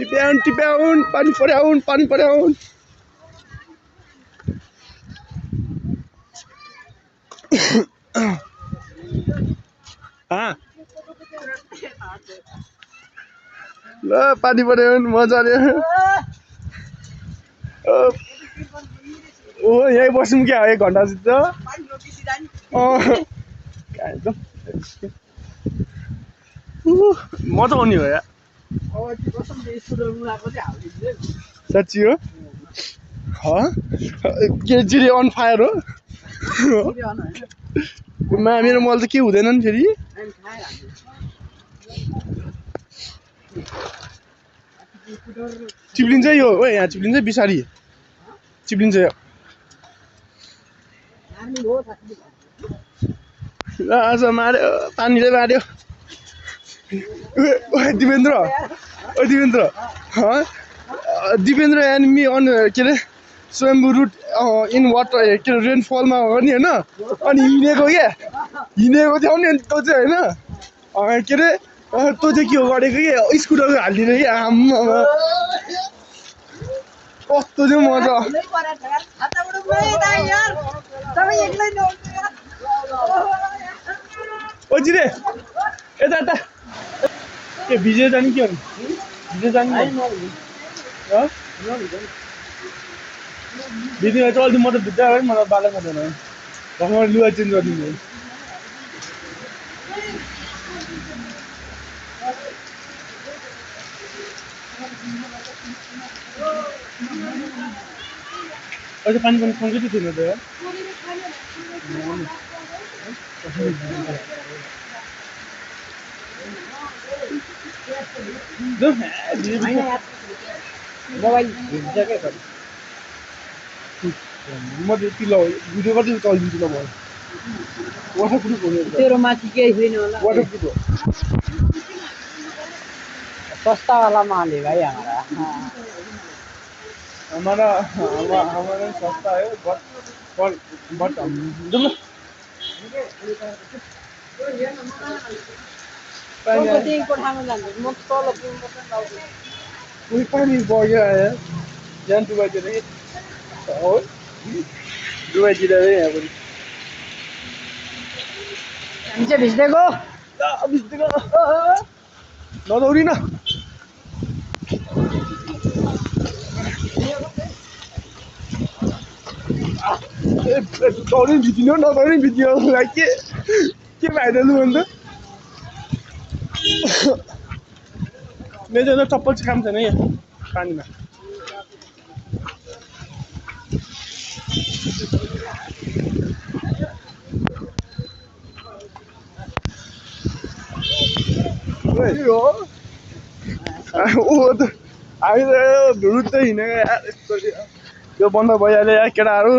टिप्याउन पानी पर्याउन ल पानी पर्याउन मजाले ओ यही बसौँ क्या 1 घन्टा जस्तो मजा आउने हो यार साँच्ची हो के जिरे अन फायर हो मेरो मल त के हुँदैन नि फेरि चिप्लिन्छ यो ओ यहाँ चिप्लिन्छ बिसारी चिप्लिन्छ यो आज मार्यो पानीले मार्यो दिपेन्द्र दिपेन्द्र एनिमी अन के अरे स्वयम्भू रुट इन वाटर के अरे रेनफलमा हो नि होइन अनि हिँडेको क्या हिँडेको थियौ नि तँ चाहिँ होइन के अरे तँ चाहिँ के हो गरेको कि स्कुटर हालिदिने कि आम्मा कस्तो चाहिँ मजा ओ जिरे यता यता के भिजे जाने के हो भिजे जाने भिज्ने चाहिँ अलि म त भिज्दा है मलाई बाला खाँदैन घरमा लुगा चेन्ज गरिदिनु अझ पानी खुवाउँछ कि थिएन त म त यति ल भिडियो गर्दै चलिदिन्छु ल भयो वाटरप्रुफ हो तेरो माथि केही छैन होला वाटरप्रुफ हो सस्ता वाला माल है भाई हमारा सस्ता है बट हम कोही पानी बग्यो आयो ज्यान डुबाइदिएर हो डुबाइदिएर यहाँ पनि भिज्देको नदौडी न दौडी भिजिनु नदौडी भिजियो के फाइदा लु अन्त मेरो त चप्पल चाहिँ काम छैन यहाँ पानीमा हामी त ढुरुत्तै हिँडेको यार यस्तो यो बन्द भइहाल्यो यार केटाहरू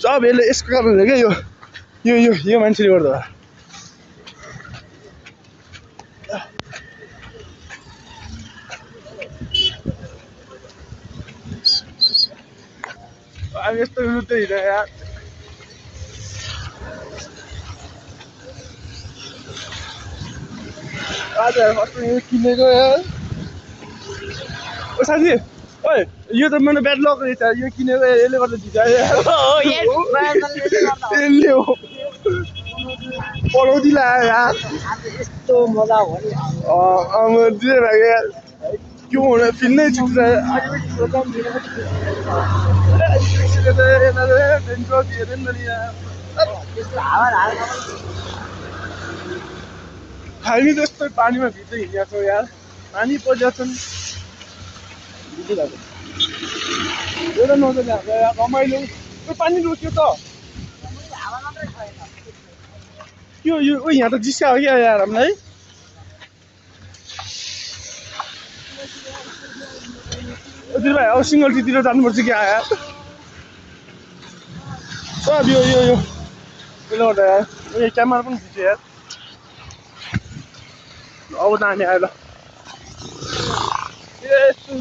सब यसले यसको कारणले क्या यो मान्छेले गर्दा हामी यस्तो ढुरुत्तै हिँडेको यार आज फर्स्ट यो किनेको यार ओ साथी ओए यो त मेरो ब्याड लक रहेछ यो किनेको यसले गर्दा भिजायो यसले हो पढाउँदै लाग्यो यार यस्तो मजा हो नि अब जे लाग्यो यार क्यों हुन फिल्नै छुट्छ हामी जस्तो पानीमा भिज्दै हिँडेको छौँ यार पानी परिरहेछन् एउटा नजाने हाम्रो यार रमाइलो पानी रोक्यो त के हो यो यहाँ त जिस्का हो क्या यार हामीलाई भाइ अब सिङ्गल टीतिर जानुपर्छ कि यार सब यो गर्दा यार यो क्यामेरा पनि खिच्यो यार अब त हामी आयो ल यस्तो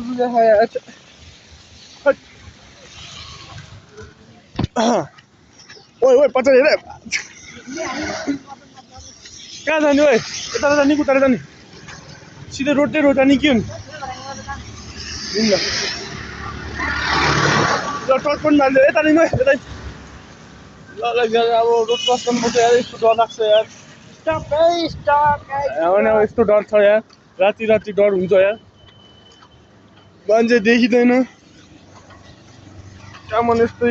ओइ पचास हेर कहाँ जाने ओइ यता जाने उता जाने सिधै रोड जाने के हो नि ल टच पनि मान्छे यता नि यतै ल अब रोड क्रस गर्नुपर्छ यार यस्तो डर लाग्छ यार स्टप है स्टप होइन अब यस्तो डर छ यार राति राति डर हुन्छ यार मान्छे देखिँदैन कामन यस्तो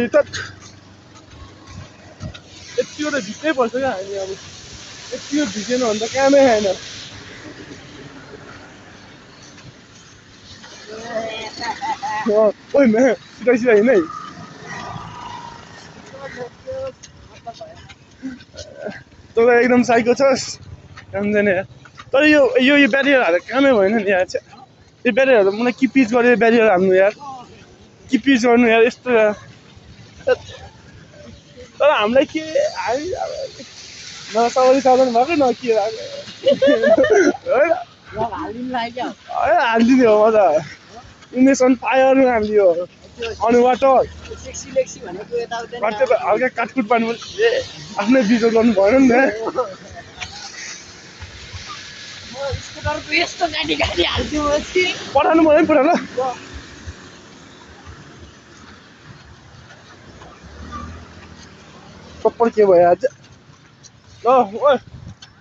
यतिको त भित्रै पर्छ क्या हामी अब यतिको भिजेन भने त कामै आएन ओइ म्या सिधा हिँड है तँ त एकदम साइको छस् काम छैन यार तर यो ब्यारियर हालेर कामै भएन नि यार यो ब्यारियर हाल्दा मलाई कि पिच गरेर ब्यारियर हाल्नु यार कि पिच गर्नु यार यस्तो यार तर हामीलाई के हामी न सवारी साधन भएको न के हालिदिने हो मजा इमेज अन फायर हालिदियो अनि वाटर हल्का काटकुट पार्नु आफ्नै बिजो गर्नु भएन नि पठाउनु भयो नि पुरा ल सबै के भयो आज ल ओ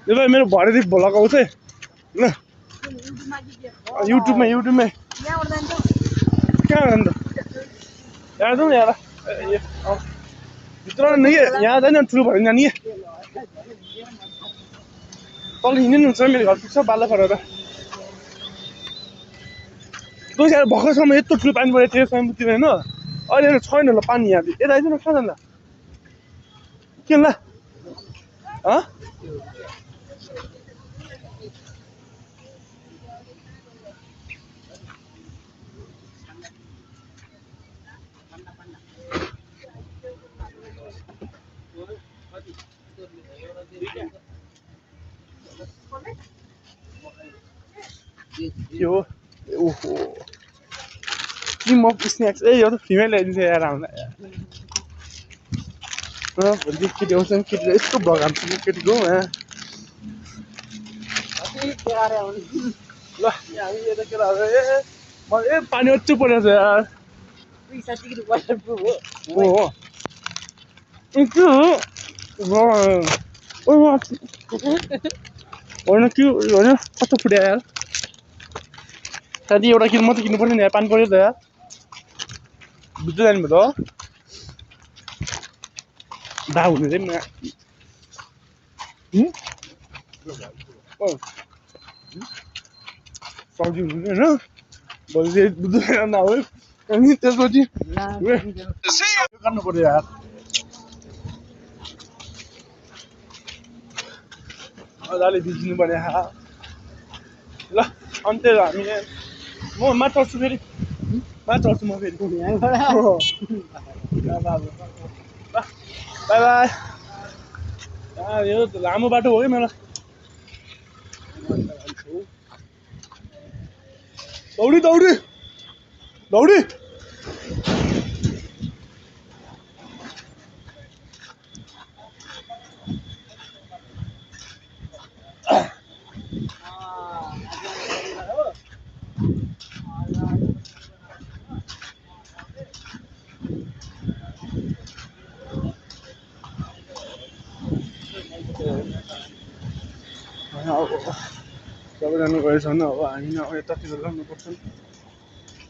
भाइ मेरो भरेदेखि भोलक आउँछ है ल युट्युबमा कहाँ अन्त यहाँ जाउँ यहाँ भित्र नि यहाँ जाने ठुलो भयो नि नानी तल हिँड्नु हुन्छ मेरो घर पुग्छ बाला फरेर दोस्रो भर्खरसम्म यत्रो ठुलो पानी परेको थियो समुद्रतिर होइन अहिले छैन ल पानी यहाँ यता आइज न कहाँ जान्दा के ल यो ओहो क्रिम अफ स्न्याक्स यो त फ्रीमै ल्याइदिन्छ यार हामीलाई भोलि केटी आउँछ नि केटीले यस्तो भग हाल्छ केटीको ल हामी यता केटाहरू ए पानी अच्चो परेको छ यार होइन के होइन कस्तो फुट्यो यार साथी एउटा किन मात्रै किन्नु पर्ने नि यार पानी पऱ्यो त यार भित्र जानु भयो त दा हुने चाहिँ सब्जी हुनु होइन भोलि चाहिँ दुध नआऊ अनि त्यसपछि गर्नु पर्यो यार मजाले भिजिनु पर्यो ल अन्त हामी म माथि चढ्छु फेरि माथि चढ्छु म फेरि बाई बाई यो लामो बाटो हो कि मेरो दौडी दौडी दौडी सबैजना गएछ भने अब हामी अब यतातिर लानुपर्छ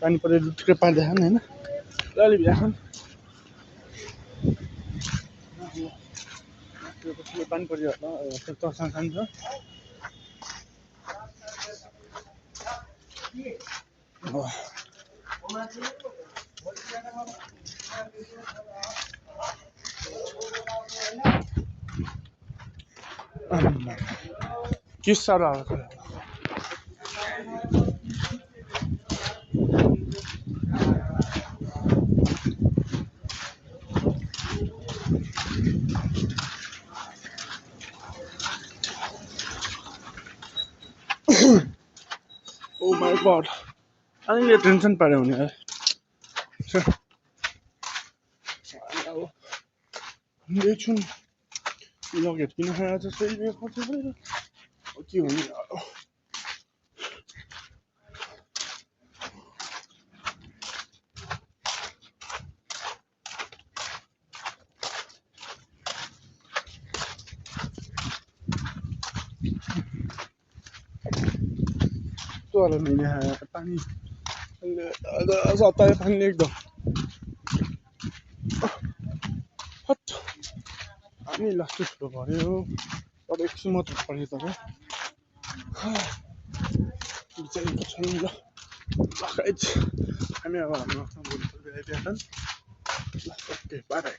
पानी पऱ्यो लुट्के पानी देखाउनु होइन अलि भ्याखान पानी पऱ्यो होला तर्सान खान्छ के साह्रो आएको छ Oh my god. अलिकति टेन्सन पाऱ्यो भने एकछिन लगेट किन खाएर जस्तै खर्च गरेर के हुने वाला नहीं है यार पानी जाता है पानी एकदम हट हामी लास्ट ठुलो भयो अब एकछिन मात्र पऱ्यो तर बिचारीको छैन ल गाइज हामी अब हाम्रो आफ्नो भोलि आइदिएछन् ल ओके बाई बाई